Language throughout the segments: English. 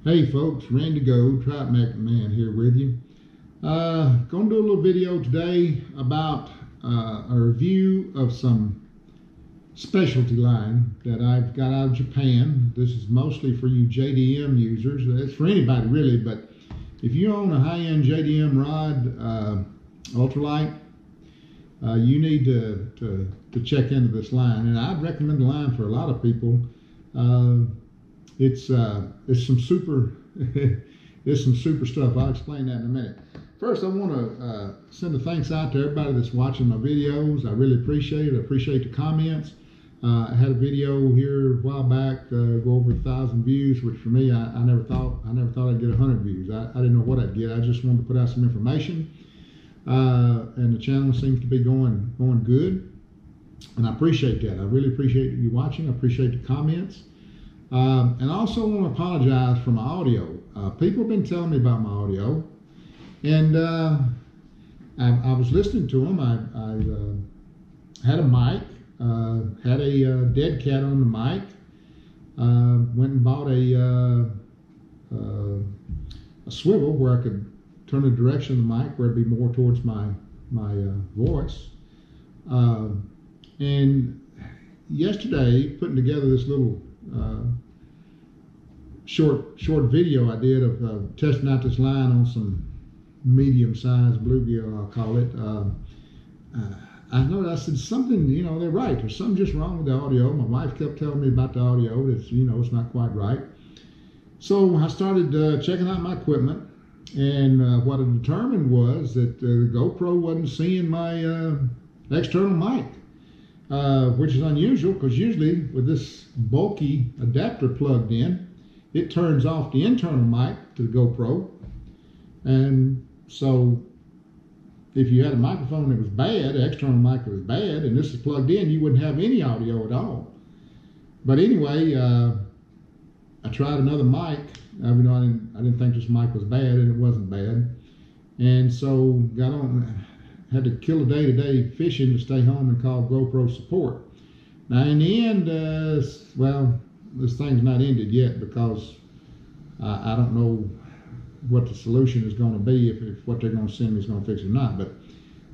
Hey folks, Randy Gold, Trout Man here with you. Going to do a little video today about a review of some specialty line that I've got out of Japan. This is mostly for you JDM users. It's for anybody really, but if you own a high-end JDM rod, ultralight, you need to check into this line, and I'd recommend the line for a lot of people. It's some super it's some super stuff. I'll explain that in a minute. First, I want to send a thanks out to everybody that's watching my videos. I really appreciate it. I appreciate the comments. I had a video here a while back, go over 1,000 views, which for me, I never thought I'd get 100 views. I didn't know what I'd get. I just wanted to put out some information, and the channel seems to be going good, and I appreciate that. I really appreciate you watching. I appreciate the comments. And I also want to apologize for my audio. People have been telling me about my audio, and I was listening to them. I had a mic, had a dead cat on the mic, went and bought a swivel where I could turn the direction of the mic where it'd be more towards my voice. And yesterday, putting together this little short video I did of testing out this line on some medium-sized bluegill, I'll call it. I said something, they're right. There's something just wrong with the audio. My wife kept telling me about the audio. It's not quite right. So I started checking out my equipment, and what I determined was that the GoPro wasn't seeing my external mic. Which is unusual because usually with this bulky adapter plugged in, it turns off the internal mic to the GoPro. And so if you had a microphone that was bad, the external mic that was bad, and this is plugged in, you wouldn't have any audio at all. But anyway, I tried another mic. Even though I didn't think this mic was bad, and it wasn't bad. And so got on. Had to kill a day today fishing to stay home and call GoPro support. Now in the end, well, this thing's not ended yet because I don't know what the solution is going to be, if what they're going to send me is going to fix it or not. But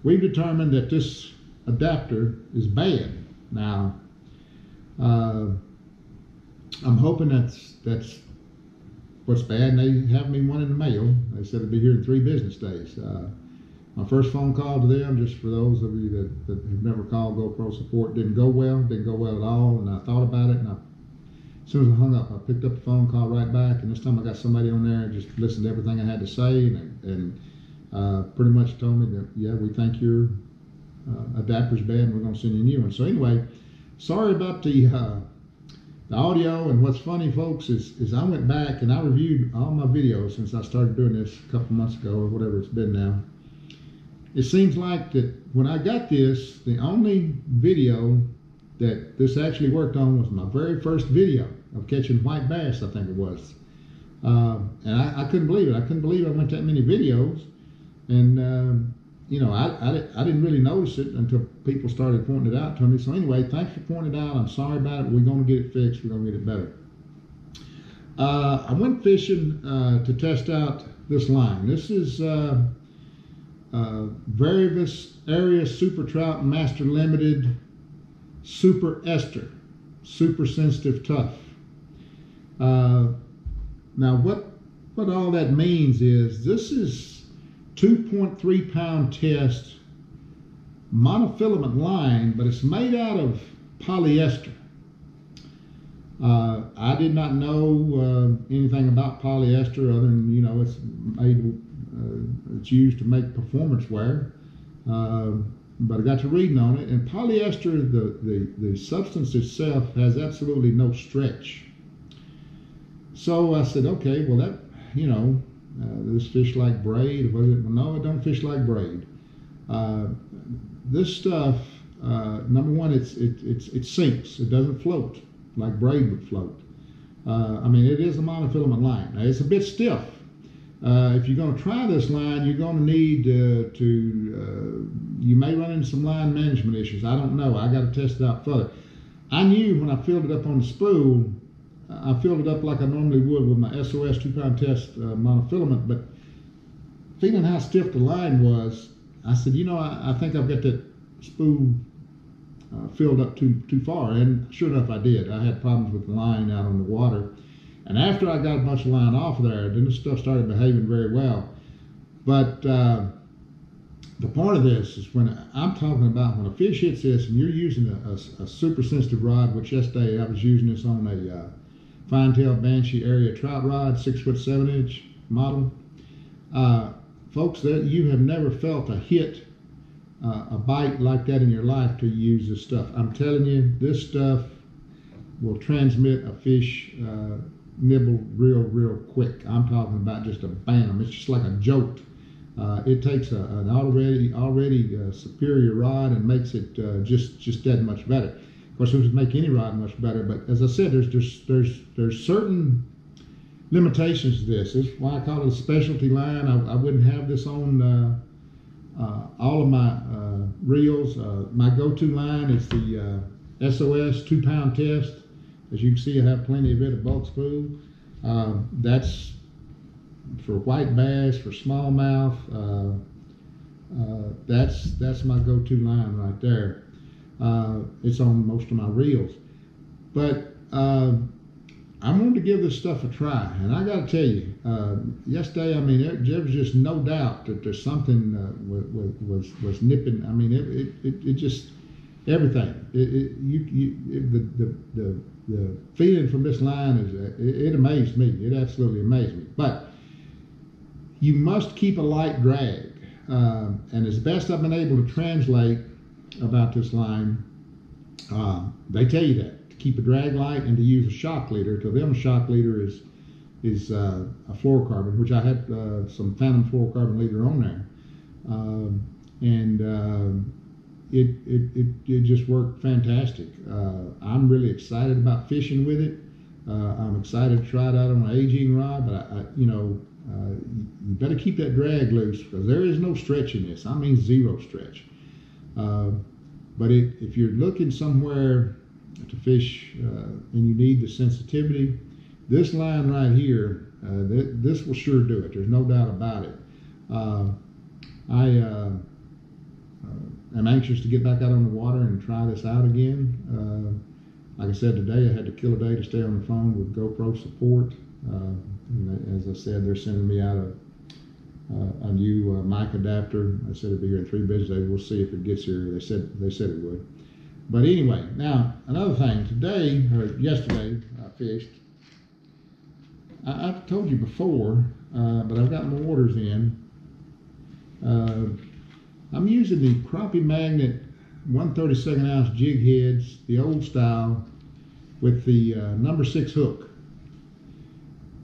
we've determined that this adapter is bad. Now, I'm hoping that's what's bad, and they have me one in the mail. They said it'll be here in 3 business days. My first phone call to them, just for those of you that have never called GoPro support, didn't go well at all, and I thought about it, and as soon as I hung up, I picked up the phone call right back, and this time I got somebody on there and just listened to everything I had to say, and pretty much told me that, yeah, we think your adapter's bad, and we're going to send you a new one. So anyway, sorry about the audio. And what's funny, folks, is I went back and I reviewed all my videos since I started doing this a couple months ago, or whatever it's been now. It seems like that when I got this, the only video that this actually worked on was my very first video of catching white bass, I think it was. And I couldn't believe it. I couldn't believe I went that many videos. And, I didn't really notice it until people started pointing it out to me. So anyway, thanks for pointing it out. I'm sorry about it. We're going to get it fixed. We're going to get it better. I went fishing to test out this line. This is Varivis Area Super Trout Master Limited Super Ester, super sensitive tough. Now what all that means is this is 2.3 pound test monofilament line, but it's made out of polyester. I did not know anything about polyester other than, it's made it's used to make performance wear, but I got to reading on it, and polyester, the substance itself has absolutely no stretch. So I said, okay, well that, this fish like braid? Was it? Well, no, it don't fish like braid. This stuff, number one, it sinks. It doesn't float like braid would float. It is a monofilament line. Now, it's a bit stiff. If you're going to try this line, you're going to need you may run into some line management issues. I don't know. I got to test it out further. I knew when I filled it up on the spool I filled it up like I normally would with my SOS 2-pound test monofilament, but feeling how stiff the line was, I said, you know, I think I've got that spool filled up too far, and sure enough I did. I had problems with the line out on the water, and after I got a bunch of line off there, then the stuff started behaving very well. But the point of this is when I'm talking about when a fish hits this and you're using a super sensitive rod, which yesterday I was using this on a fine-tail Banshee area trout rod, 6'7" model. Folks, that you have never felt a hit, a bite like that in your life till you use this stuff. I'm telling you, this stuff will transmit a fish nibble real quick. I'm talking about just a bam. It's just like a jolt. It takes an already superior rod and makes it just that much better. Of course, it would make any rod much better. But as I said, there's certain limitations to this. This is why I call it a specialty line. I wouldn't have this on all of my reels. My go-to line is the SOS 2-pound test. As you can see, I have plenty of it, a bulk spool. That's for white bass, for smallmouth. That's my go-to line right there. It's on most of my reels. But I wanted to give this stuff a try, and I got to tell you, yesterday, I mean, there was just no doubt that there's something was nipping. I mean, it just everything. The feeling from this line it amazed me. It absolutely amazed me. But you must keep a light drag, and as best I've been able to translate about this line, they tell you that. Keep a drag light and to use a shock leader. To them, a shock leader is a fluorocarbon, which I had some Phantom fluorocarbon leader on there, and it just worked fantastic. I'm really excited about fishing with it. I'm excited to try it out on an aging rod, but you better keep that drag loose because there is no stretch in this. I mean zero stretch. But if you're looking somewhere to fish and you need the sensitivity, this line right here, this will sure do it. There's no doubt about it. I'm anxious to get back out on the water and try this out again. Like I said today, I had to kill a day to stay on the phone with GoPro support. As I said, they're sending me out a new mic adapter. I said it'd be here in 3 business days. We'll see if it gets here. They said it would. But anyway, now another thing. Today or yesterday, I fished. I've told you before, but I've got more orders in. I'm using the Crappie Magnet 1/32 ounce jig heads, the old style, with the number 6 hook.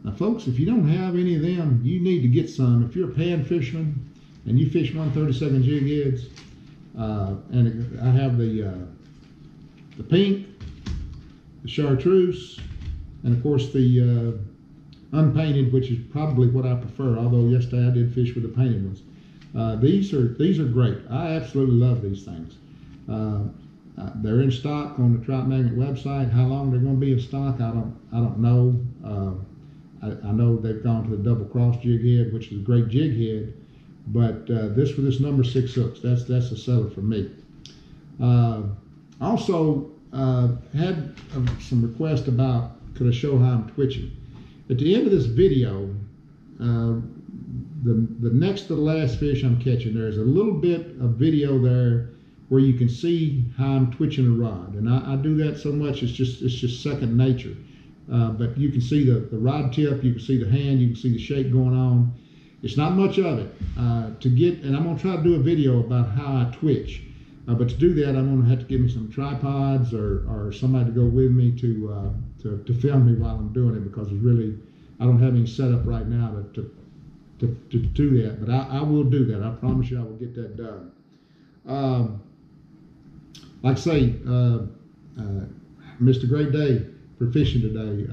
Now, folks, if you don't have any of them, you need to get some. If you're a pan fisherman and you fish 1/32 jig heads, and I have the pink, the chartreuse, and of course the unpainted, which is probably what I prefer. Although yesterday I did fish with the painted ones. These are great. I absolutely love these things. They're in stock on the Trout Magnet website. How long they're going to be in stock, I don't know. I know they've gone to the double cross jig head, which is a great jig head, but this for this number 6 hooks, that's a seller for me. Also had some requests about could I show how I'm twitching. At the end of this video, the next to the last fish I'm catching, there's a little bit of video there where you can see how I'm twitching a rod, and I do that so much it's just second nature. But you can see the rod tip, you can see the hand, you can see the shake going on. It's not much of it to get, and I'm going to try to do a video about how I twitch. But to do that, I'm going to have to give me some tripods or somebody to go with me to film me while I'm doing it, because it's really, I don't have any setup right now to do that. But I will do that. I promise you I will get that done. Like I say, missed a great day for fishing today.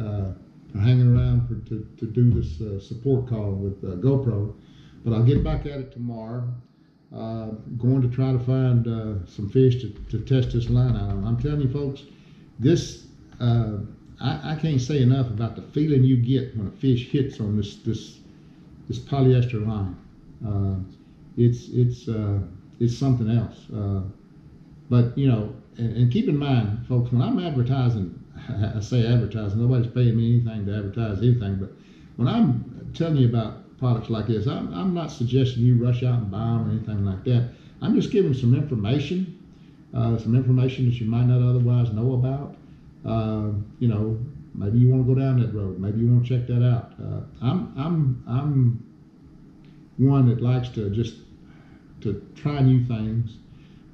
Hanging around to do this support call with GoPro, but I'll get back at it tomorrow. Going to try to find some fish to test this line out on. I'm telling you folks, this I can't say enough about the feeling you get when a fish hits on this polyester line. It's something else. But you know, and keep in mind, folks, when I'm advertising, I say advertising, nobody's paying me anything to advertise anything, but when I'm telling you about products like this, I'm not suggesting you rush out and buy them or anything like that. I'm just giving some information that you might not otherwise know about. You know, maybe you want to go down that road. Maybe you want to check that out. I'm one that likes to try new things.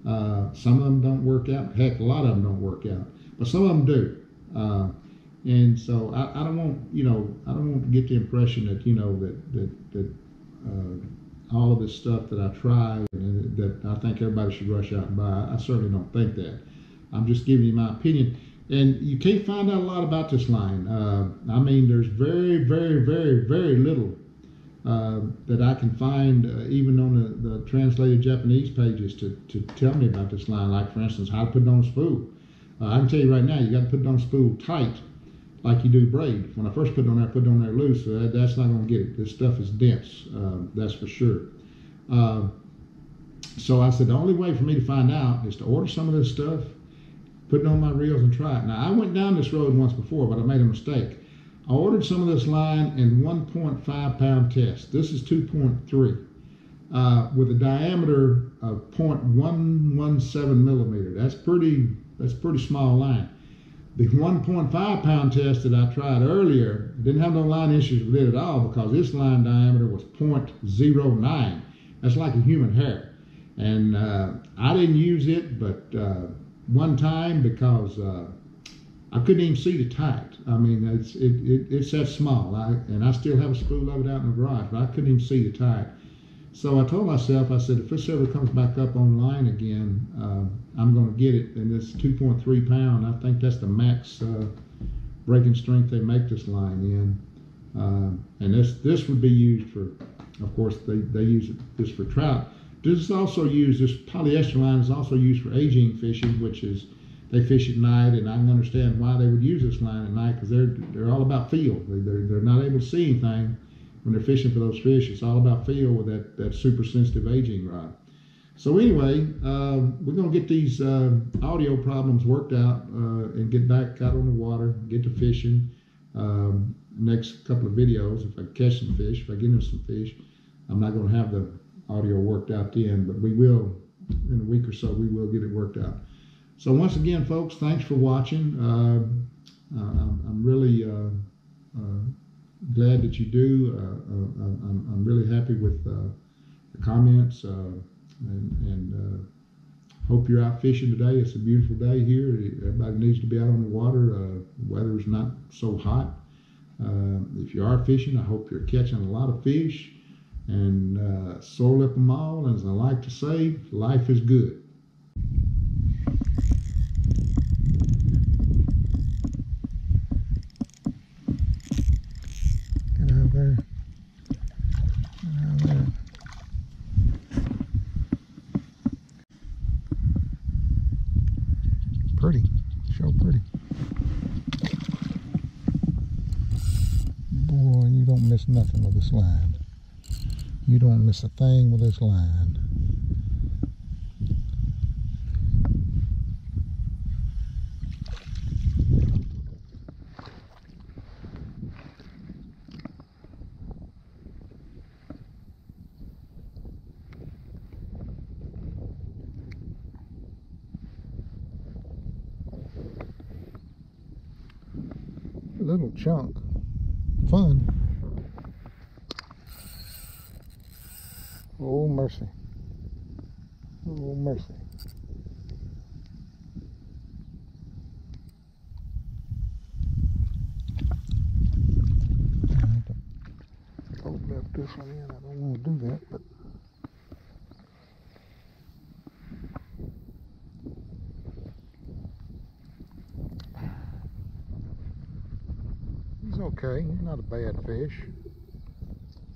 Some of them don't work out. Heck, a lot of them don't work out, but some of them do. And so I don't want to get the impression that that all of this stuff that I try and that I think everybody should rush out and buy. I certainly don't think that. I'm just giving you my opinion. And you can't find out a lot about this line. I mean, there's very, very, very, very little that I can find, even on the translated Japanese pages, to tell me about this line. Like, for instance, how to put it on a spool. I can tell you right now, you got to put it on a spool tight, like you do braid. When I first put it on there loose. That's not going to get it. This stuff is dense, that's for sure. So I said the only way for me to find out is to order some of this stuff, put it on my reels and try it. Now, I went down this road once before, but I made a mistake. I ordered some of this line in 1.5 pound test. This is 2.3 with a diameter of 0.117 millimeter. That's pretty small line. The 1.5 pound test that I tried earlier didn't have no line issues with it at all, because this line diameter was 0.09. That's like a human hair. And I didn't use it but one time, because I couldn't even see the tight. I mean, it's that small. And I still have a spool of it out in the garage, but I couldn't even see the tight. So I told myself, I said, if this ever comes back up online again, I'm going to get it. And it's 2.3 pound. I think that's the max breaking strength they make this line in. And this would be used for, of course, they use this for trout. This polyester line is also used for aging fishing, which is, they fish at night, and I can understand why they would use this line at night, because they're all about feel. They're not able to see anything when they're fishing for those fish. It's all about feel with that super sensitive aging rod. So anyway, we're going to get these audio problems worked out and get back out on the water, get to fishing. Next couple of videos, if I catch some fish, if I get them some fish, I'm not going to have the audio worked out then, but we will, in a week or so, we will get it worked out. So once again, folks, thanks for watching. I'm really glad that you do. I'm really happy with the comments, and hope you're out fishing today. It's a beautiful day here. Everybody needs to be out on the water. The weather's not so hot. If you are fishing, I hope you're catching a lot of fish and soil up them all. As I like to say, life is good. Get out there. Get out there. Pretty. So pretty. Boy, you don't miss nothing with this line. You don't miss a thing with this line. A little chunk. Fun. Oh, mercy. Oh, mercy. I have to open up this one in. I don't want to do that, but he's okay. He's not a bad fish.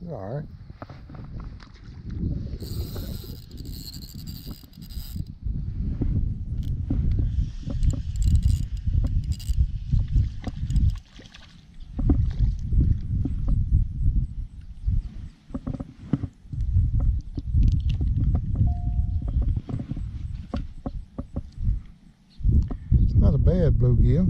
He's all right. bluegill.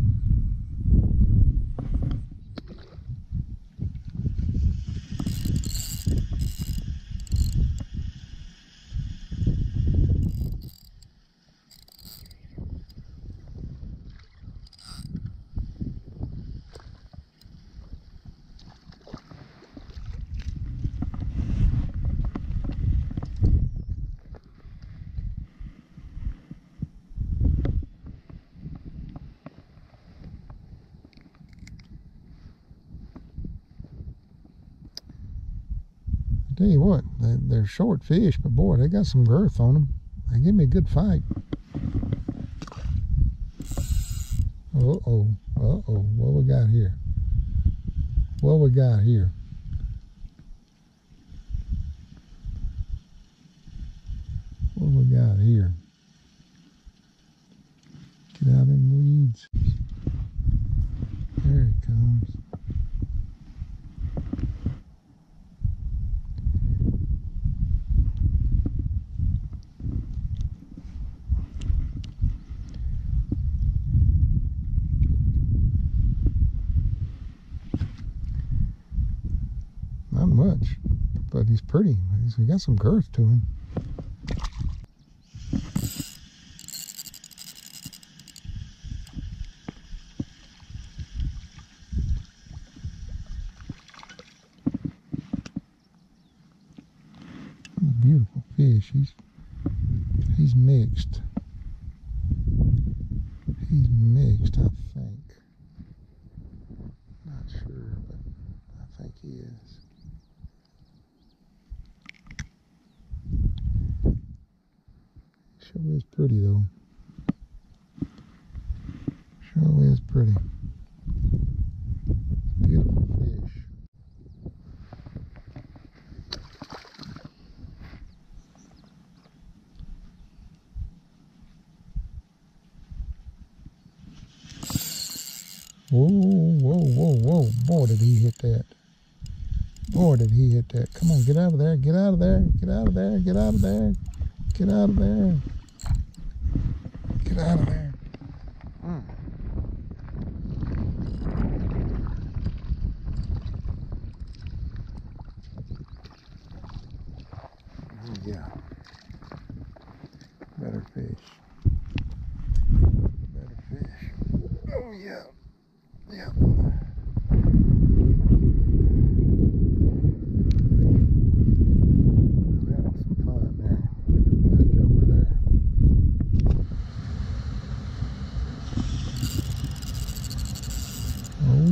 Tell you what, they're short fish, but boy, they got some girth on them. They give me a good fight. Uh-oh, uh-oh, what we got here? What we got here? What we got here? Get out of them weeds. There it comes. Not much, but he's pretty. He's got some girth to him. Beautiful fish. He's mixed. He's mixed, I think. Not sure, but I think he is. Sure is pretty though. Sure is pretty. Beautiful fish. Whoa, whoa, whoa, whoa. Boy, did he hit that. Boy, did he hit that. Come on, get out of there. Get out of there. Get out of there. Get out of there. Get out of there. Get out of there. Oh, yeah. Better fish. Better fish. Oh, yeah. Yeah.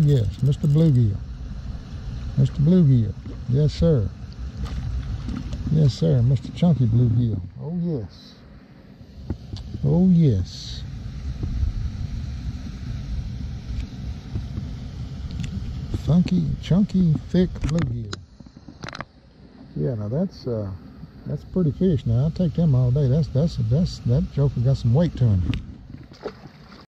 Yes, Mr. Bluegill. Mr. Bluegill. Yes, sir. Yes, sir. Mr. Chunky Bluegill. Oh, yes. Oh, yes. Funky, chunky, thick bluegill. Yeah, now that's pretty fish. Now I'll take them all day. That joker got some weight to him.